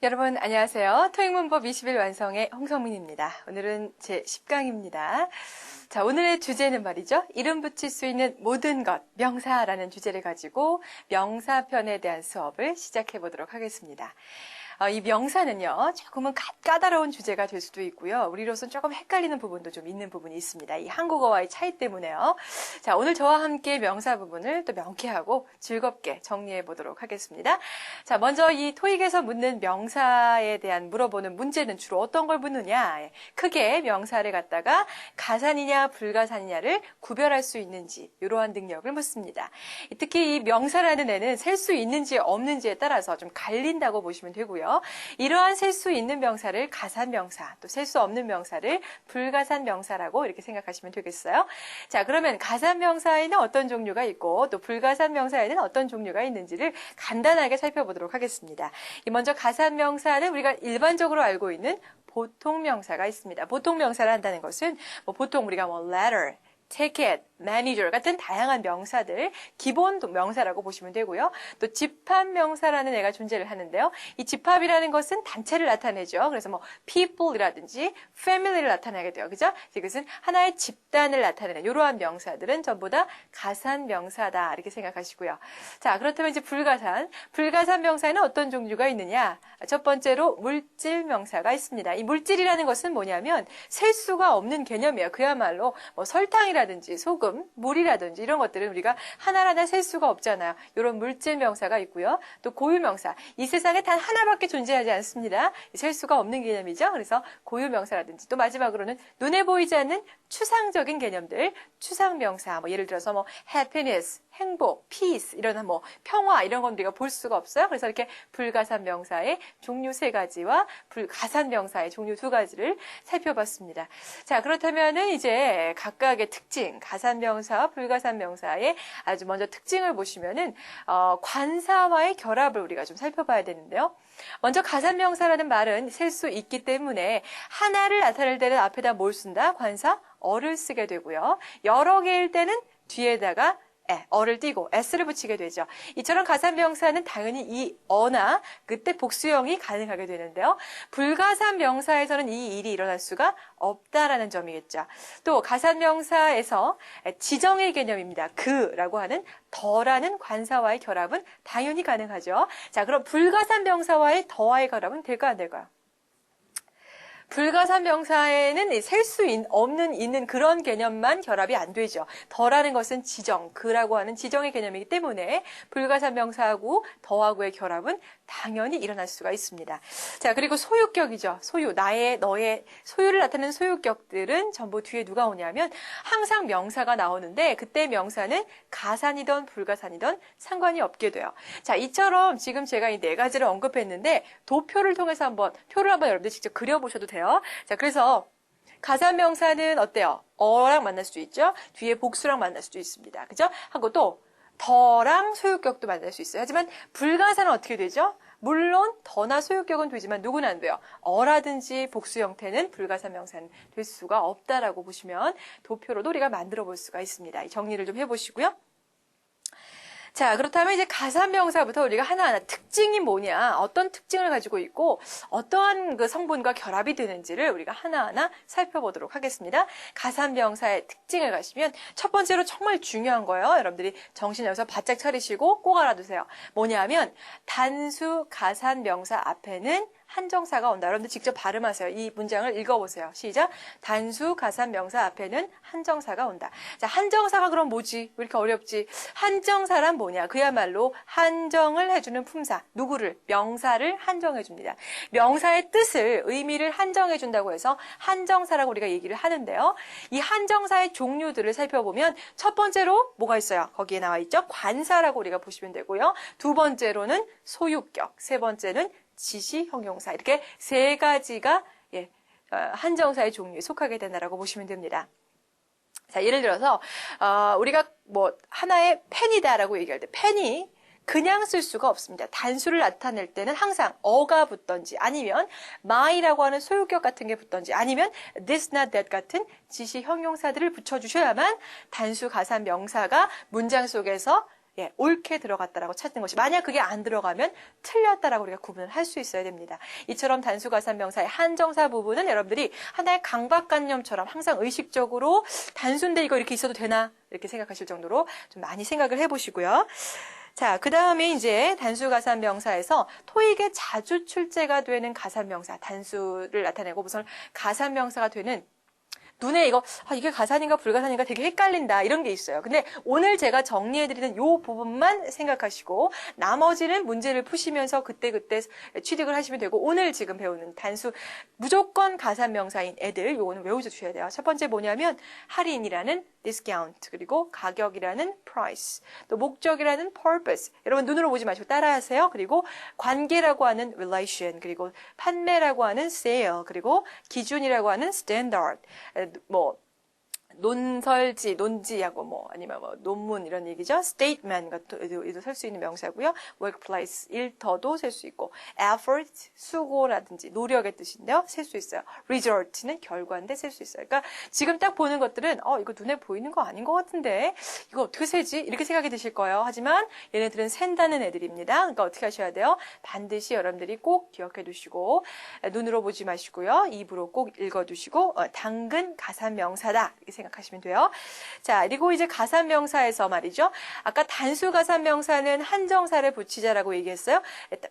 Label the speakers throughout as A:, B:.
A: 여러분 안녕하세요. 토익문법 20일 완성의 홍성민입니다. 오늘은 제 10강입니다. 자, 오늘의 주제는 말이죠. 이름 붙일 수 있는 모든 것, 명사라는 주제를 가지고 명사편에 대한 수업을 시작해 보도록 하겠습니다. 이 명사는요, 조금은 까다로운 주제가 될 수도 있고요. 우리로서는 조금 헷갈리는 부분도 좀 있는 부분이 있습니다. 이 한국어와의 차이 때문에요. 자, 오늘 저와 함께 명사 부분을 또 명쾌하고 즐겁게 정리해 보도록 하겠습니다. 자, 먼저 이 토익에서 묻는 명사에 대한 물어보는 문제는 주로 어떤 걸 묻느냐? 크게 명사를 갖다가 가산이냐 불가산이냐를 구별할 수 있는지 이러한 능력을 묻습니다. 특히 이 명사라는 애는 셀 수 있는지 없는지에 따라서 좀 갈린다고 보시면 되고요. 이러한 셀 수 있는 명사를 가산명사, 또 셀 수 없는 명사를 불가산명사라고 이렇게 생각하시면 되겠어요. 자, 그러면 가산명사에는 어떤 종류가 있고 또 불가산명사에는 어떤 종류가 있는지를 간단하게 살펴보도록 하겠습니다. 먼저 가산명사는 우리가 일반적으로 알고 있는 보통명사가 있습니다. 보통명사를 한다는 것은 보통 우리가 letter, ticket, manager 같은 다양한 명사들, 기본 명사라고 보시면 되고요. 또 집합명사라는 애가 존재를 하는데요. 이 집합이라는 것은 단체를 나타내죠. 그래서 people이라든지 family를 나타내게 돼요. 그죠? 이것은 하나의 집단을 나타내는 이러한 명사들은 전부 다 가산명사다. 이렇게 생각하시고요. 자, 그렇다면 이제 불가산 명사에는 어떤 종류가 있느냐? 첫 번째로 물질명사가 있습니다. 이 물질이라는 것은 뭐냐면 셀 수가 없는 개념이에요. 그야말로 설탕이라든지 소금, 물이라든지 이런 것들은 우리가 하나하나 셀 수가 없잖아요. 이런 물질 명사가 있고요. 또 고유 명사. 이 세상에 단 하나밖에 존재하지 않습니다. 셀 수가 없는 개념이죠. 그래서 고유 명사라든지 또 마지막으로는 눈에 보이지 않는 추상적인 개념들, 추상 명사. 예를 들어서 happiness, 행복, peace 이런 평화 이런 건 우리가 볼 수가 없어요. 그래서 이렇게 불가산 명사의 종류 3가지와 불가산 명사의 종류 2가지를 살펴봤습니다. 자, 그렇다면은 이제 각각의 특징, 가산 명사와 불가산 명사의 아주 먼저 특징을 보시면은 관사와의 결합을 우리가 좀 살펴봐야 되는데요. 먼저 가산 명사라는 말은 셀 수 있기 때문에 하나를 나타낼 때는 앞에다 뭘 쓴다? 관사 어를 쓰게 되고요. 여러 개일 때는 뒤에다가 어를 띄고 s를 붙이게 되죠. 이처럼 가산명사는 당연히 이 어나 그때 복수형이 가능하게 되는데요. 불가산 명사에서는 이 일이 일어날 수가 없다라는 점이겠죠. 또 가산명사에서 지정의 개념입니다. 그라고 하는 더라는 관사와의 결합은 당연히 가능하죠. 자, 그럼 불가산 명사와의 더와의 결합은 될까 안 될까요? 불가산 명사에는 셀 수 있는 그런 개념만 결합이 안 되죠. 더라는 것은 지정, 그라고 하는 지정의 개념이기 때문에 불가산 명사하고 더하고의 결합은 당연히 일어날 수가 있습니다. 자, 그리고 소유격이죠. 소유, 나의, 너의 소유를 나타내는 소유격들은 전부 뒤에 누가 오냐면 항상 명사가 나오는데 그때 명사는 가산이든 불가산이든 상관이 없게 돼요. 자, 이처럼 지금 제가 이 4가지를 언급했는데 도표를 통해서 표를 한번 여러분들 직접 그려보셔도 돼요. 자, 그래서 가산명사는 어때요? 어랑 만날 수도 있죠. 뒤에 복수랑 만날 수도 있습니다. 그죠? 하고 또 더랑 소유격도 만날 수 있어요. 하지만 불가산은 어떻게 되죠? 물론 더나 소유격은 되지만 누구는 안 돼요. 어라든지 복수 형태는 불가산 명사는 될 수가 없다라고 보시면 도표로도 우리가 만들어 볼 수가 있습니다. 이 정리를 좀 해보시고요. 자, 그렇다면 이제 가산명사부터 우리가 하나하나 특징이 뭐냐, 어떤 특징을 가지고 있고 어떠한 그 성분과 결합이 되는지를 우리가 하나하나 살펴보도록 하겠습니다. 가산명사의 특징을 가시면 첫 번째로 정말 중요한 거예요. 여러분들이 정신 여기서 바짝 차리시고 꼭 알아두세요. 뭐냐면 단수 가산명사 앞에는 한정사가 온다. 여러분들 직접 발음하세요. 이 문장을 읽어보세요. 시작. 단수 가산명사 앞에는 한정사가 온다. 자, 한정사가 그럼 뭐지? 왜 이렇게 어렵지? 한정사란 뭐냐? 그야말로 한정을 해주는 품사. 누구를? 명사를 한정해줍니다. 명사의 뜻을, 의미를 한정해준다고 해서 한정사라고 우리가 얘기를 하는데요. 이 한정사의 종류들을 살펴보면 첫 번째로 뭐가 있어요? 거기에 나와 있죠? 관사라고 우리가 보시면 되고요. 두 번째로는 소유격. 세 번째는 지시, 형용사 이렇게 3가지가 한정사의 종류에 속하게 된다라고 보시면 됩니다. 자, 예를 들어서 우리가 하나의 펜이다라고 얘기할 때 펜이 그냥 쓸 수가 없습니다. 단수를 나타낼 때는 항상 어가 붙던지 아니면 my라고 하는 소유격 같은 게 붙던지 아니면 this, not that 같은 지시, 형용사들을 붙여주셔야만 단수 가산 명사가 문장 속에서 예, 옳게 들어갔다라고 찾는 것이, 만약 그게 안 들어가면 틀렸다라고 우리가 구분을 할 수 있어야 됩니다. 이처럼 단수가산명사의 한정사 부분은 여러분들이 하나의 강박관념처럼 항상 의식적으로 단수인데 이거 이렇게 있어도 되나? 이렇게 생각하실 정도로 좀 많이 생각을 해보시고요. 자, 그 다음에 이제 단수가산명사에서 토익에 자주 출제가 되는 가산명사, 단수를 나타내고 무슨 가산명사가 되는 눈에 이게 가산인가 불가산인가 되게 헷갈린다 이런 게 있어요. 근데 오늘 제가 정리해드리는 요 부분만 생각하시고 나머지는 문제를 푸시면서 그때그때 취득을 하시면 되고 오늘 지금 배우는 단수 무조건 가산명사인 애들 요거는 외워주셔야 돼요. 첫 번째 뭐냐면 할인이라는 discount 그리고 가격이라는 price 또 목적이라는 purpose 여러분 눈으로 보지 마시고 따라하세요. 그리고 관계라고 하는 relation 그리고 판매라고 하는 sale 그리고 기준이라고 하는 standard 논설지, 논지하고 아니면 논문 이런 얘기죠. statement 같은 쓸 수 있는 명사고요. workplace, 일터도 쓸 수 있고 effort, 수고라든지 노력의 뜻인데요. 쓸 수 있어요. result는 결과인데 쓸 수 있어요. 그러니까 지금 딱 보는 것들은 이거 눈에 보이는 거 아닌 것 같은데 이거 어떻게 세지? 이렇게 생각이 드실 거예요. 하지만 얘네들은 센다는 애들입니다. 그러니까 어떻게 하셔야 돼요? 반드시 여러분들이 꼭 기억해 두시고 눈으로 보지 마시고요. 입으로 꼭 읽어 두시고 당근 가산명사다. 이렇게 생각하시면 돼요. 자, 그리고 이제 가산명사에서 말이죠. 아까 단수가산명사는 한정사를 붙이자라고 얘기했어요.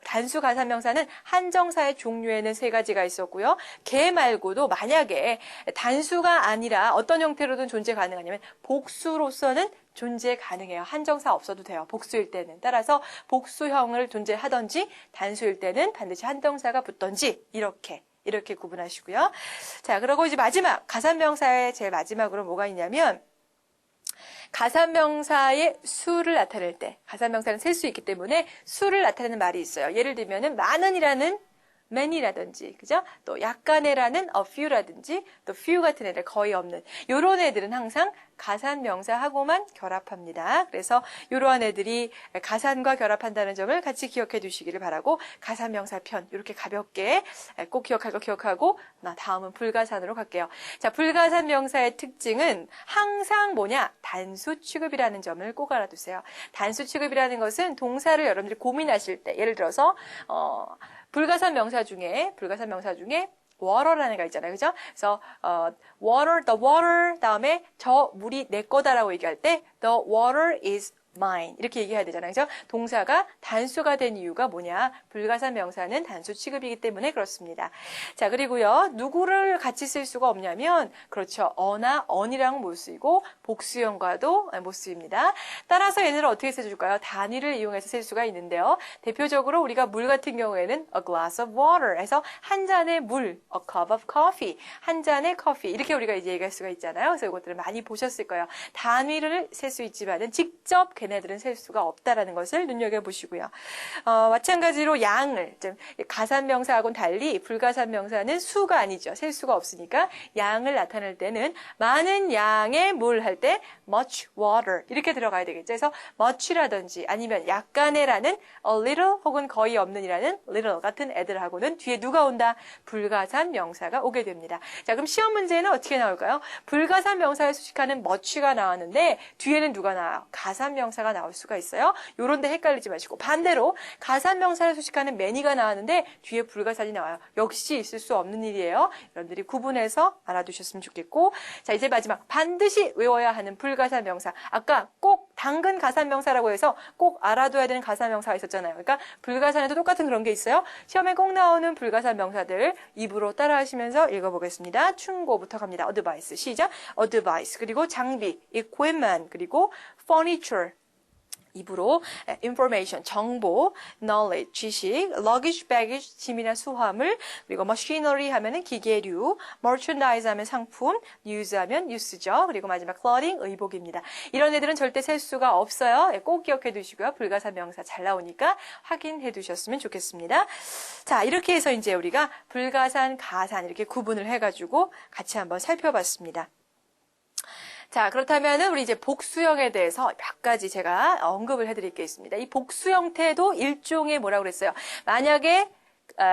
A: 단수가산명사는 한정사의 종류에는 3가지가 있었고요. 걔 말고도 만약에 단수가 아니라 어떤 형태로든 존재 가능하냐면 복수로서는 존재 가능해요. 한정사 없어도 돼요. 복수일 때는. 따라서 복수형을 존재하든지 단수일 때는 반드시 한정사가 붙든지 이렇게 구분하시고요. 자, 그리고 이제 마지막, 가산명사의 제일 마지막으로 뭐가 있냐면, 가산명사의 수를 나타낼 때, 가산명사는 셀 수 있기 때문에 수를 나타내는 말이 있어요. 예를 들면은, 많은이라는 many라든지, 그죠? 또 약간의라는 a few라든지, 또 few 같은 애들 거의 없는, 요런 애들은 항상 가산명사하고만 결합합니다. 그래서 이러한 애들이 가산과 결합한다는 점을 같이 기억해 두시기를 바라고 가산명사편 이렇게 가볍게 꼭 기억할 거 기억하고 다음은 불가산으로 갈게요. 자, 불가산명사의 특징은 항상 단수 취급이라는 점을 꼭 알아두세요. 단수 취급이라는 것은 동사를 여러분들이 고민하실 때 예를 들어서 불가산명사 중에 water라는 애가 있잖아요. 그죠? 그래서 water, the water 다음에 저 물이 내 거다라고 얘기할 때 the water is mine 이렇게 얘기해야 되잖아요. 그죠? 동사가 단수가 된 이유가 뭐냐? 불가산 명사는 단수 취급이기 때문에 그렇습니다. 자, 그리고요. 누구를 같이 쓸 수가 없냐면 그렇죠. 어나 on이랑 못 쓰이고 복수형과도 못 쓰입니다. 따라서 얘네를 어떻게 써줄까요? 단위를 이용해서 쓸 수가 있는데요. 대표적으로 우리가 물 같은 경우에는 a glass of water 해서 한 잔의 물, a cup of coffee 한 잔의 커피 이렇게 우리가 이제 얘기할 수가 있잖아요. 그래서 이것들을 많이 보셨을 거예요. 단위를 셀 수 있지만은 직접 걔네들은 셀 수가 없다라는 것을 눈여겨보시고요. 마찬가지로 양을, 가산명사하고는 달리 불가산명사는 수가 아니죠. 셀 수가 없으니까 양을 나타낼 때는 많은 양의 물 할 때 much water 이렇게 들어가야 되겠죠. 그래서 much라든지 아니면 약간의라는 a little 혹은 거의 없는이라는 little 같은 애들하고는 뒤에 누가 온다? 불가산명사가 오게 됩니다. 자, 그럼 시험 문제는 어떻게 나올까요? 불가산명사에 수식하는 much가 나왔는데 뒤에는 누가 나와요? 가산명사가 나올 수가 있어요. 요런데 헷갈리지 마시고 반대로 가산명사를 수식하는 many가 나왔는데 뒤에 불가산이 나와요. 역시 있을 수 없는 일이에요. 여러분들이 구분해서 알아두셨으면 좋겠고 자 이제 마지막 반드시 외워야 하는 불가산명사 아까 꼭 당근 가산명사라고 해서 꼭 알아둬야 되는 가산명사가 있었잖아요. 그러니까 불가산에도 똑같은 그런 게 있어요. 시험에 꼭 나오는 불가산명사들 입으로 따라하시면서 읽어보겠습니다. 충고부터 갑니다. advice 시작. advice 그리고 장비 equipment 그리고 furniture 입으로 information, 정보, knowledge, 지식, luggage, baggage, 짐이나 수화물, 그리고 machinery 하면은 기계류, merchandise 하면 상품, news 하면 뉴스죠. 그리고 마지막 clothing, 의복입니다. 이런 애들은 절대 셀 수가 없어요. 꼭 기억해 두시고요. 불가산 명사 잘 나오니까 확인해 두셨으면 좋겠습니다. 자, 이렇게 해서 이제 우리가 불가산, 가산 이렇게 구분을 해가지고 같이 한번 살펴봤습니다. 자, 그렇다면은 우리 이제 복수형에 대해서 몇 가지 제가 언급을 해드릴 게 있습니다. 이 복수 형태도 일종의 뭐라고 그랬어요? 만약에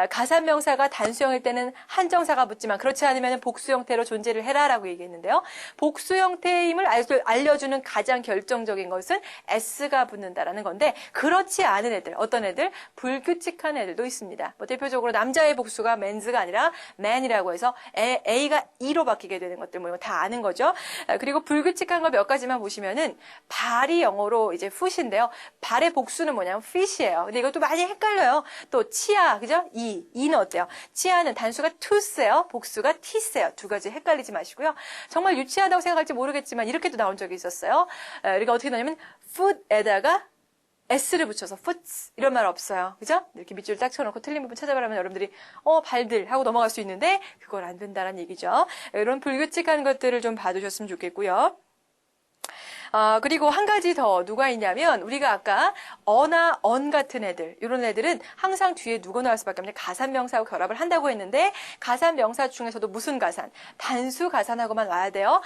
A: 가산명사가 단수형일 때는 한정사가 붙지만 그렇지 않으면 복수 형태로 존재를 해라라고 얘기했는데요. 복수 형태임을 알려주는 가장 결정적인 것은 s가 붙는다라는 건데 그렇지 않은 애들, 어떤 애들? 불규칙한 애들도 있습니다. 뭐 대표적으로 남자의 복수가 man's가 아니라 man이라고 해서 a가 e로 바뀌게 되는 것들 뭐 이거 다 아는 거죠. 그리고 불규칙한 거 몇 가지만 보시면은 발이 영어로 이제 foot인데요. 발의 복수는 뭐냐면 fish예요. 근데 이것도 많이 헷갈려요. 또 치아, 그죠? 이는 어때요? 치아는 단수가 tooth예요. 복수가 teeth예요. 두 가지 헷갈리지 마시고요. 정말 유치하다고 생각할지 모르겠지만 이렇게도 나온 적이 있었어요. 우리가 어떻게 나냐면 foot에다가 s를 붙여서 foots 이런 말 없어요. 그죠? 이렇게 밑줄 딱 쳐놓고 틀린 부분 찾아보라면 여러분들이 발들 하고 넘어갈 수 있는데 그걸 안 된다는 얘기죠. 이런 불규칙한 것들을 좀 봐두셨으면 좋겠고요. 그리고 한 가지 더 누가 있냐면 우리가 아까 어나 언 같은 애들 이런 애들은 항상 뒤에 누가 나올 수밖에 없는 가산명사하고 결합을 한다고 했는데 가산명사 중에서도 무슨 가산? 단수 가산하고만 와야 돼요.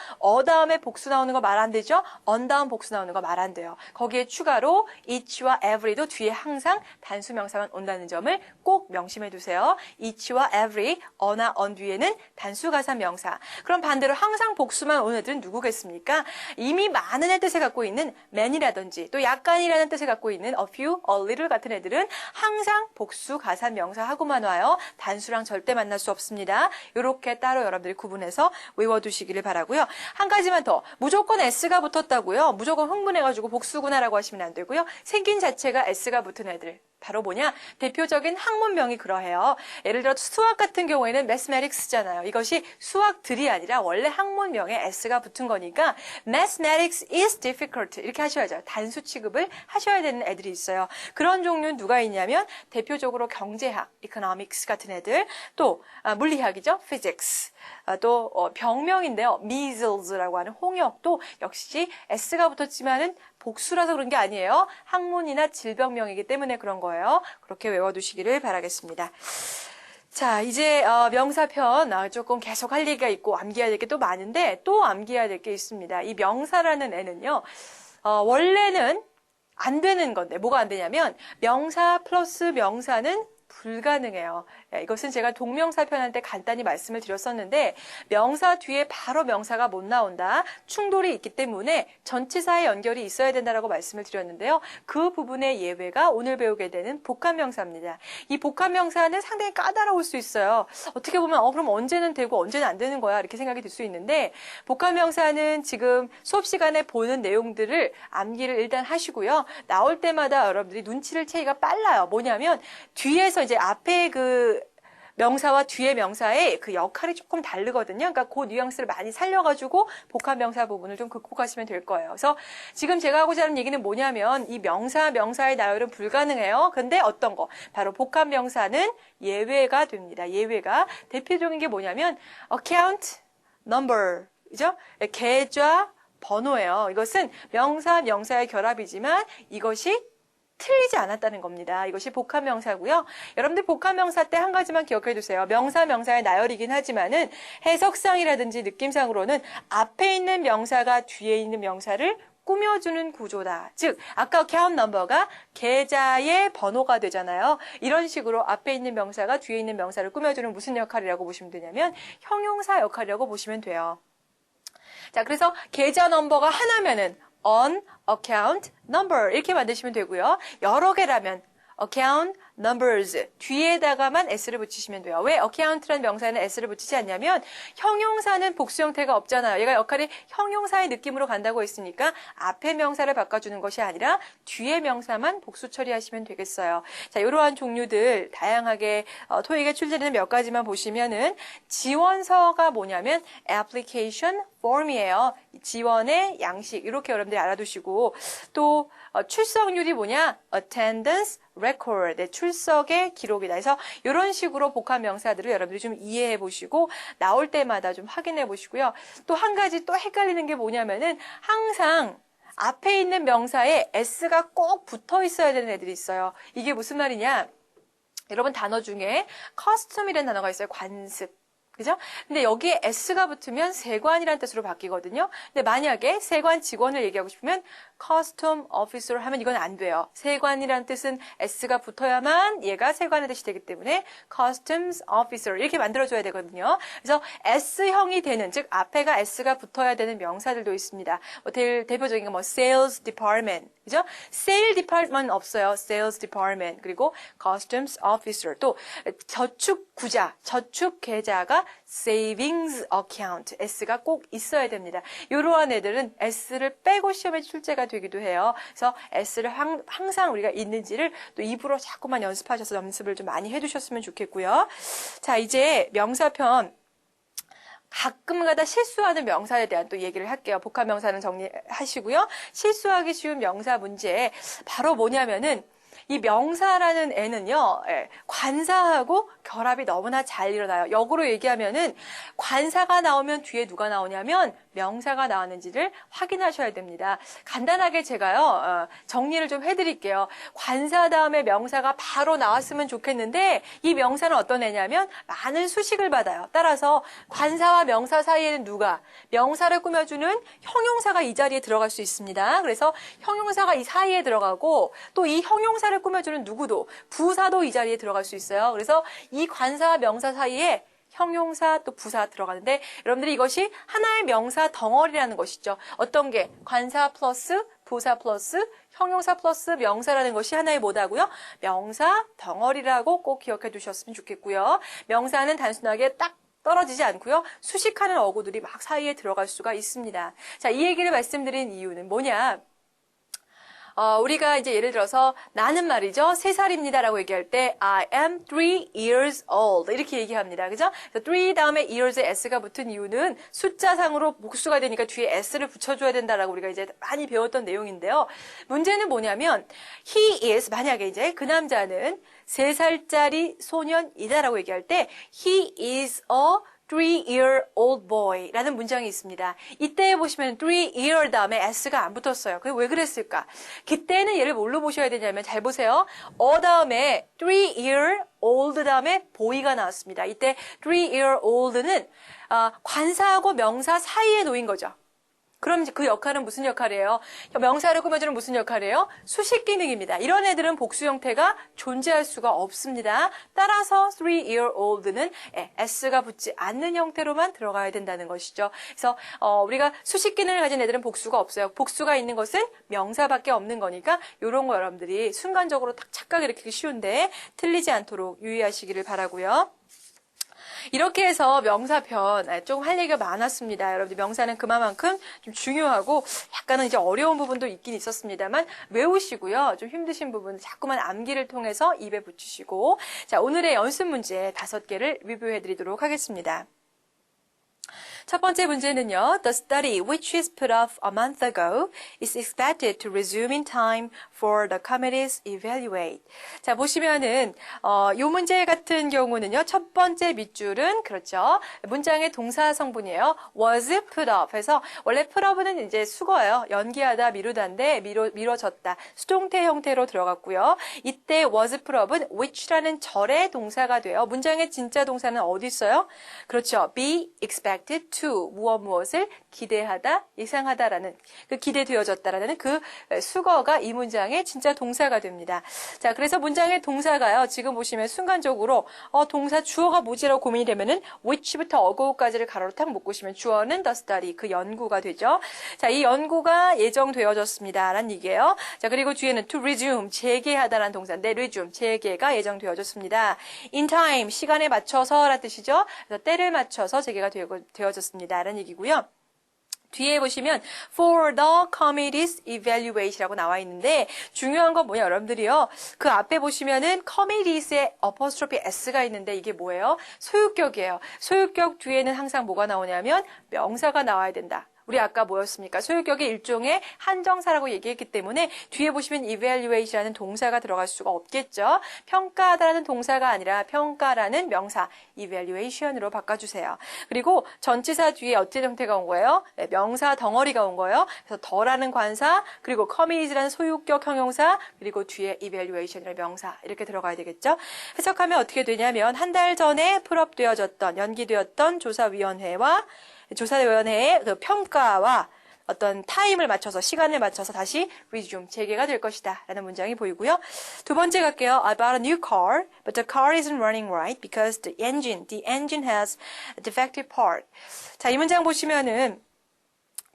A: 다음에 복수 나오는 거 말 안 되죠? on 다음 복수 나오는 거 말 안 돼요. 거기에 추가로 each와 every도 뒤에 항상 단수 명사만 온다는 점을 꼭 명심해 두세요. each와 every, 어나 on 뒤에는 단수 가산 명사. 그럼 반대로 항상 복수만 오는 애들은 누구겠습니까? 이미 많은 뜻을 갖고 있는 man이라든지 또 약간이라는 뜻을 갖고 있는 a few, a little 같은 애들은 항상 복수 가산 명사하고만 와요. 단수랑 절대 만날 수 없습니다. 이렇게 따로 여러분들이 구분해서 외워두시기를 바라고요. 한 가지만 더. 무조건 s가 붙었다고요. 무조건 흥분해가지고 복수구나라고 하시면 안 되고요. 생긴 자체가 s가 붙은 애들. 바로 뭐냐? 대표적인 학문명이 그러해요. 예를 들어 수학 같은 경우에는 mathematics잖아요. 이것이 수학들이 아니라 원래 학문명에 s가 붙은 거니까 mathematics is difficult 이렇게 하셔야죠. 단수 취급을 하셔야 되는 애들이 있어요. 그런 종류는 누가 있냐면 대표적으로 경제학, economics 같은 애들, 또 물리학이죠. physics, 또 병명인데요. measles라고 하는 홍역도 역시 s가 붙었지만은 복수라서 그런 게 아니에요. 학문이나 질병명이기 때문에 그런 거예요. 그렇게 외워두시기를 바라겠습니다. 자, 이제 명사편 조금 계속 할 얘기가 있고 암기해야 될 게 또 많은데 또 암기해야 될 게 있습니다. 이 명사라는 애는요. 원래는 안 되는 건데 뭐가 안 되냐면 명사 플러스 명사는 불가능해요. 이것은 제가 동명사 편할 때 간단히 말씀을 드렸었는데 명사 뒤에 바로 명사가 못 나온다. 충돌이 있기 때문에 전치사의 연결이 있어야 된다라고 말씀을 드렸는데요. 그 부분의 예외가 오늘 배우게 되는 복합명사입니다. 이 복합명사는 상당히 까다로울 수 있어요. 어떻게 보면 그럼 언제는 되고 언제는 안 되는 거야 이렇게 생각이 들 수 있는데 복합명사는 지금 수업 시간에 보는 내용들을 암기를 일단 하시고요. 나올 때마다 여러분들이 눈치를 채기가 빨라요. 뭐냐면 뒤에서 이제 앞에 그 명사와 뒤에 명사의 그 역할이 조금 다르거든요. 그러니까 그 뉘앙스를 많이 살려가지고 복합명사 부분을 좀 극복하시면 될 거예요. 그래서 지금 제가 하고자 하는 얘기는 뭐냐면 이 명사의 나열은 불가능해요. 근데 어떤 거? 바로 복합명사는 예외가 됩니다. 예외가 대표적인 게 뭐냐면 account, number, 그죠? 계좌, 번호예요. 이것은 명사의 결합이지만 이것이 틀리지 않았다는 겁니다. 이것이 복합명사고요. 여러분들 복합명사 때 한 가지만 기억해 두세요. 명사의 나열이긴 하지만은 해석상이라든지 느낌상으로는 앞에 있는 명사가 뒤에 있는 명사를 꾸며주는 구조다. 즉 아까 account number가 계좌의 번호가 되잖아요. 이런 식으로 앞에 있는 명사가 뒤에 있는 명사를 꾸며주는 무슨 역할이라고 보시면 되냐면 형용사 역할이라고 보시면 돼요. 자, 그래서 계좌 넘버가 하나면은 on account number 이렇게 만드시면 되고요. 여러 개라면 account numbers 뒤에다가만 s를 붙이시면 돼요. 왜 account라는 명사에는 s를 붙이지 않냐면 형용사는 복수 형태가 없잖아요. 얘가 역할이 형용사의 느낌으로 간다고 했으니까 앞에 명사를 바꿔주는 것이 아니라 뒤에 명사만 복수 처리하시면 되겠어요. 자, 이러한 종류들 다양하게 토익에 출제되는 몇 가지만 보시면은 지원서가 뭐냐면 application form이에요. 지원의 양식 이렇게 여러분들이 알아두시고 또 출석률이 뭐냐? attendance record, 네, 출석의 기록이다. 그래서 이런 식으로 복합명사들을 여러분들이 좀 이해해 보시고 나올 때마다 좀 확인해 보시고요. 또 한 가지 또 헷갈리는 게 뭐냐면은 항상 앞에 있는 명사에 s가 꼭 붙어 있어야 되는 애들이 있어요. 이게 무슨 말이냐? 여러분 단어 중에 custom이라는 단어가 있어요. 관습. 그죠? 근데 여기에 s가 붙으면 세관이라는 뜻으로 바뀌거든요. 근데 만약에 세관 직원을 얘기하고 싶으면 custom officer 하면 이건 안 돼요. 세관이라는 뜻은 s가 붙어야만 얘가 세관의 뜻이 되기 때문에 customs officer 이렇게 만들어줘야 되거든요. 그래서 s형이 되는, 즉 앞에가 s가 붙어야 되는 명사들도 있습니다. 뭐 대표적인 거 뭐 sales department, 그죠? sale department 없어요. sales department. 그리고 customs officer. 또 저축구자, 저축계좌가 savings account, s가 꼭 있어야 됩니다. 이러한 애들은 s를 빼고 시험에 출제가 되기도 해요. 그래서 s를 항상 우리가 있는지를 또 입으로 자꾸만 연습하셔서 연습을 좀 많이 해두셨으면 좋겠고요. 자, 이제 명사편 가끔가다 실수하는 명사에 대한 또 얘기를 할게요. 복합 명사는 정리하시고요. 실수하기 쉬운 명사 문제 바로 뭐냐면은 이 명사라는 애는요, 관사하고 결합이 너무나 잘 일어나요. 역으로 얘기하면은 관사가 나오면 뒤에 누가 나오냐면 명사가 나왔는지를 확인하셔야 됩니다. 간단하게 제가요, 정리를 좀 해드릴게요. 관사 다음에 명사가 바로 나왔으면 좋겠는데 이 명사는 어떤 애냐면 많은 수식을 받아요. 따라서 관사와 명사 사이에는 누가? 명사를 꾸며주는 형용사가 이 자리에 들어갈 수 있습니다. 그래서 형용사가 이 사이에 들어가고 또 이 형용사를 꾸며주는 누구도, 부사도 이 자리에 들어갈 수 있어요. 그래서 이 관사와 명사 사이에 형용사 또 부사 들어가는데 여러분들이 이것이 하나의 명사 덩어리라는 것이죠. 어떤 게 관사 플러스 부사 플러스 형용사 플러스 명사라는 것이 하나의 뭐다고요? 명사 덩어리라고 꼭 기억해 두셨으면 좋겠고요. 명사는 단순하게 딱 떨어지지 않고요. 수식하는 어구들이 막 사이에 들어갈 수가 있습니다. 자, 이 얘기를 말씀드린 이유는 뭐냐? 우리가 이제 예를 들어서 나는 말이죠. 3살입니다 라고 얘기할 때 I am 3 years old 이렇게 얘기합니다. 그죠? 3 다음에 years에 s가 붙은 이유는 숫자상으로 복수가 되니까 뒤에 s를 붙여줘야 된다라고 우리가 이제 많이 배웠던 내용인데요. 문제는 뭐냐면 he is, 만약에 이제 그 남자는 3살짜리 소년이다라고 얘기할 때 he is a 3-year-old boy 라는 문장이 있습니다. 이때 보시면 3-year 다음에 s가 안 붙었어요. 그게 왜 그랬을까? 그때는 얘를 뭘로 보셔야 되냐면 잘 보세요. 다음에 3-year-old 다음에 boy가 나왔습니다. 이때 3-year-old는 관사하고 명사 사이에 놓인 거죠. 그럼 그 역할은 무슨 역할이에요? 명사를 꾸며주는 무슨 역할이에요? 수식 기능입니다. 이런 애들은 복수 형태가 존재할 수가 없습니다. 따라서 3-year-old는 s가 붙지 않는 형태로만 들어가야 된다는 것이죠. 그래서 우리가 수식 기능을 가진 애들은 복수가 없어요. 복수가 있는 것은 명사밖에 없는 거니까 이런 거 여러분들이 순간적으로 딱 착각일으키기 쉬운데 틀리지 않도록 유의하시기를 바라고요. 이렇게 해서 명사편 좀 할 얘기가 많았습니다. 여러분들 명사는 그만큼 좀 중요하고 약간은 이제 어려운 부분도 있긴 있었습니다만 외우시고요. 좀 힘드신 부분 자꾸만 암기를 통해서 입에 붙이시고 자, 오늘의 연습 문제 5개를 리뷰해 드리도록 하겠습니다. 첫 번째 문제는요. The study, which is put off a month ago, is expected to resume in time for the committee's evaluate. 자, 보시면은 이 문제 같은 경우는요. 첫 번째 밑줄은 그렇죠. 문장의 동사 성분이에요. was put off 해서 원래 put off는 이제 수거예요. 연기하다, 미루다인데 미뤄졌다. 수동태 형태로 들어갔고요. 이때 was put off은 which라는 절의 동사가 돼요. 문장의 진짜 동사는 어디 있어요? 그렇죠. be expected to 무엇을 기대하다, 예상하다라는 그 기대되어졌다라는 그 수거가 이 문장의 진짜 동사가 됩니다. 자, 그래서 문장의 동사가요. 지금 보시면 순간적으로 동사 주어가 뭐지라고 고민이 되면은 which부터 어고까지를 가로로 탁 묶으시면 주어는 the study 그 연구가 되죠. 자, 이 연구가 예정되어졌습니다라는 얘기예요. 자, 그리고 뒤에는 to resume 재개하다라는 동사인데 resume 재개가 예정되어졌습니다. in time 시간에 맞춰서라는 뜻이죠. 그래서 때를 맞춰서 재개가 되어졌습니다. 라는 얘기고요. 뒤에 보시면 for the committee's evaluate이라고 나와 있는데 중요한 건 뭐냐 여러분들이요. 그 앞에 보시면은 committees에 apostrophe s가 있는데 이게 뭐예요? 소유격이에요. 소유격 뒤에는 항상 뭐가 나오냐면 명사가 나와야 된다. 우리 아까 뭐였습니까? 소유격의 일종의 한정사라고 얘기했기 때문에 뒤에 보시면 evaluation이라는 동사가 들어갈 수가 없겠죠. 평가하다라는 동사가 아니라 평가라는 명사 evaluation으로 바꿔주세요. 그리고 전치사 뒤에 어떤 형태가 온 거예요? 네, 명사 덩어리가 온 거예요. 그래서 더라는 관사, 그리고 come이라는 소유격 형용사, 그리고 뒤에 evaluation이라는 명사 이렇게 들어가야 되겠죠. 해석하면 어떻게 되냐면 한 달 전에 풀업되어졌던 연기되었던 조사위원회의 그 평가와 어떤 타임을 맞춰서 시간을 맞춰서 다시 resume 재개가 될 것이다 라는 문장이 보이고요. 두 번째 갈게요. I bought a new car, but the car isn't running right because the engine has a defective part. 자, 이 문장 보시면은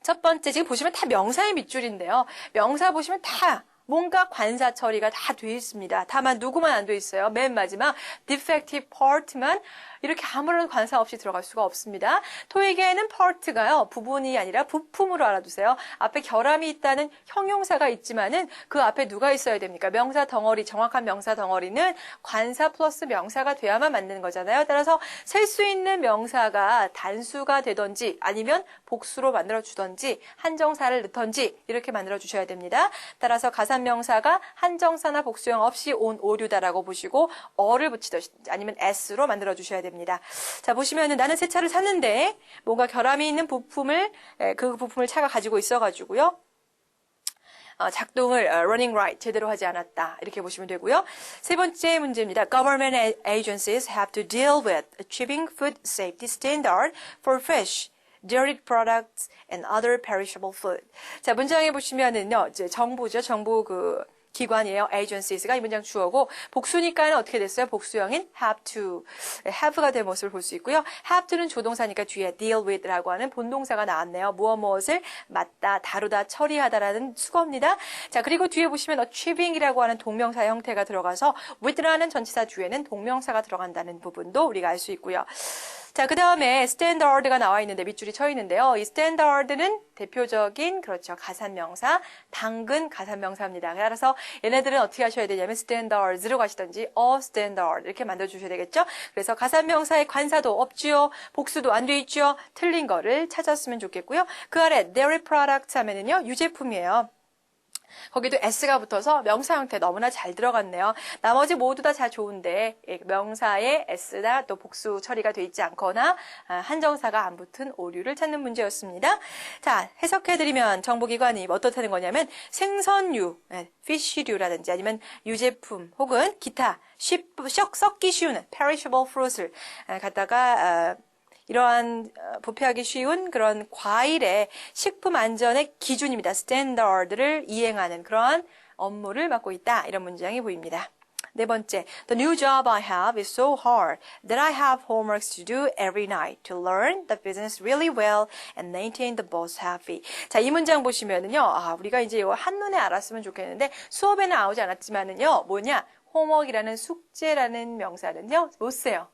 A: 첫 번째 지금 보시면 다 명사의 밑줄인데요. 명사 보시면 다 뭔가 관사 처리가 다 돼 있습니다. 다만 누구만 안 돼 있어요. 맨 마지막 defective part만 이렇게 아무런 관사 없이 들어갈 수가 없습니다. 토익에는 part가요. 부분이 아니라 부품으로 알아두세요. 앞에 결함이 있다는 형용사가 있지만은 그 앞에 누가 있어야 됩니까? 명사 덩어리, 정확한 명사 덩어리는 관사 플러스 명사가 돼야만 맞는 거잖아요. 따라서 셀 수 있는 명사가 단수가 되든지 아니면 복수로 만들어주든지 한정사를 넣든지 이렇게 만들어주셔야 됩니다. 따라서 가산명사가 한정사나 복수형 없이 온 오류다라고 보시고 어를 붙이듯이 아니면 s로 만들어주셔야 됩니다. 자, 보시면은 나는 새 차를 샀는데 뭔가 결함이 있는 부품을 그 부품을 차가 가지고 있어가지고요. 작동을 running right 제대로 하지 않았다 이렇게 보시면 되고요. 세 번째 문제입니다. Government agencies have to deal with achieving food safety standard for fish, dairy products, and other perishable food. 자, 문장에 보시면은요, 이제 정부죠. 정부 기관이에요. agencies가 이 문장 주어고 복수니까는 어떻게 됐어요? 복수형인 have to, have가 된 모습을 볼 수 있고요. have to는 조동사니까 뒤에 deal with라고 하는 본동사가 나왔네요. 무엇을 맞다, 다루다, 처리하다라는 수거입니다. 자, 그리고 뒤에 보시면 achieving이라고 하는 동명사 형태가 들어가서 with라는 전치사 뒤에는 동명사가 들어간다는 부분도 우리가 알 수 있고요. 자, 그 다음에 standard가 나와 있는데 밑줄이 쳐 있는데요. 이 standard는 대표적인 그렇죠. 가산명사, 당근 가산명사입니다. 따라서 얘네들은 어떻게 하셔야 되냐면 standards로 가시든지 a standard 이렇게 만들어주셔야 되겠죠. 그래서 가산명사의 관사도 없지요. 복수도 안 돼 있죠. 틀린 거를 찾았으면 좋겠고요. 그 아래 dairy products 하면은요. 유제품이에요. 거기도 s가 붙어서 명사 형태 너무나 잘 들어갔네요. 나머지 모두 다 좋은데 명사에 s나 또 복수 처리가 돼 있지 않거나 한정사가 안 붙은 오류를 찾는 문제였습니다. 자, 해석해드리면 정보기관이 어떻다는 거냐면 생선류, fish류라든지 아니면 유제품 혹은 기타 썩기 쉬운 perishable fruit을 갖다가 이러한 부패하기 쉬운 그런 과일의 식품 안전의 기준입니다. 스탠더드를 이행하는 그러한 업무를 맡고 있다. 이런 문장이 보입니다. 네 번째, The new job I have is so hard that I have homeworks to do every night to learn the business really well and maintain the boss happy. 자, 이 문장 보시면은요, 우리가 이제 이거 한눈에 알았으면 좋겠는데 수업에는 나오지 않았지만은요, 뭐냐? 홈워크이라는 숙제라는 명사는요, 못 써요.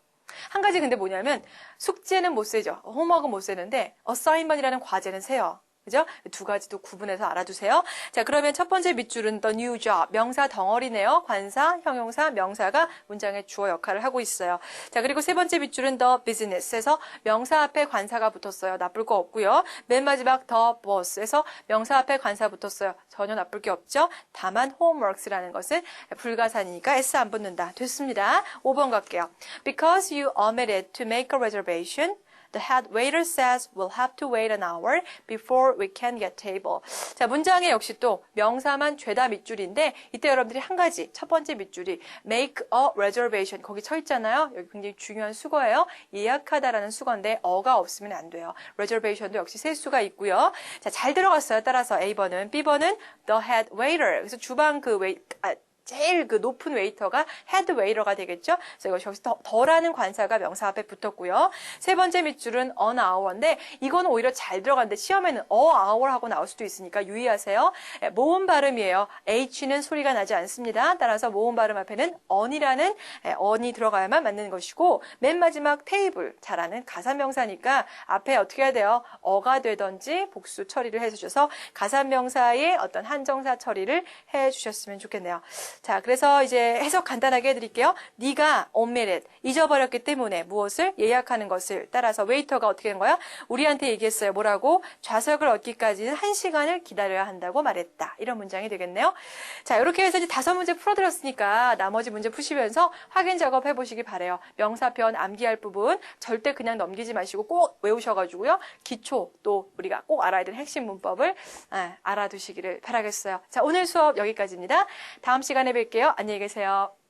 A: 한 가지 근데 뭐냐면 숙제는 못 세죠. 홈워크는 못 세는데 assignment이라는 과제는 세요. 그죠? 두 가지도 구분해서 알아두세요. 자, 그러면 첫 번째 밑줄은 the new job. 명사 덩어리네요. 관사, 형용사, 명사가 문장의 주어 역할을 하고 있어요. 자, 그리고 세 번째 밑줄은 the business에서 명사 앞에 관사가 붙었어요. 나쁠 거 없고요. 맨 마지막 the boss에서 명사 앞에 관사 붙었어요. 전혀 나쁠 게 없죠. 다만 homeworks라는 것은 불가산이니까 s 안 붙는다. 됐습니다. 5번 갈게요. Because you omitted to make a reservation, the head waiter says we'll have to wait an hour before we can get table. 자, 문장에 역시 또 명사만 죄다 밑줄인데 이때 여러분들이 한 가지 첫 번째 밑줄이 make a reservation 거기 쳐 있잖아요. 여기 굉장히 중요한 수거예요. 예약하다라는 수거인데 어가 없으면 안 돼요. reservation도 역시 세 수가 있고요. 자, 잘 들어갔어요. 따라서 A번은 B번은 the head waiter. 그래서 주방 제일 높은 웨이터가 헤드 웨이터가 되겠죠. 그래서 이것이 여기서 더라는 관사가 명사 앞에 붙었고요. 세 번째 밑줄은 on hour인데 이건 오히려 잘 들어갔는데 시험에는 a hour 하고 나올 수도 있으니까 유의하세요. 모음 발음이에요. H는 소리가 나지 않습니다. 따라서 모음 발음 앞에는 on이라는 on이 들어가야만 맞는 것이고 맨 마지막 테이블 잘하는 가산명사니까 앞에 어떻게 해야 돼요? 어가 되든지 복수 처리를 해주셔서 가산명사의 어떤 한정사 처리를 해주셨으면 좋겠네요. 자, 그래서 이제 해석 간단하게 해드릴게요. 네가 omitted, 잊어버렸기 때문에 무엇을 예약하는 것을 따라서 웨이터가 어떻게 된 거야? 우리한테 얘기했어요. 뭐라고? 좌석을 얻기까지는 1시간을 기다려야 한다고 말했다. 이런 문장이 되겠네요. 자, 이렇게 해서 이제 5문제 풀어드렸으니까 나머지 문제 푸시면서 확인 작업 해보시기 바래요. 명사편 암기할 부분 절대 그냥 넘기지 마시고 꼭 외우셔가지고요. 기초 또 우리가 꼭 알아야 되는 핵심 문법을 알아두시기를 바라겠어요. 자, 오늘 수업 여기까지입니다. 다음 시간에 뵐게요. 안녕히 계세요.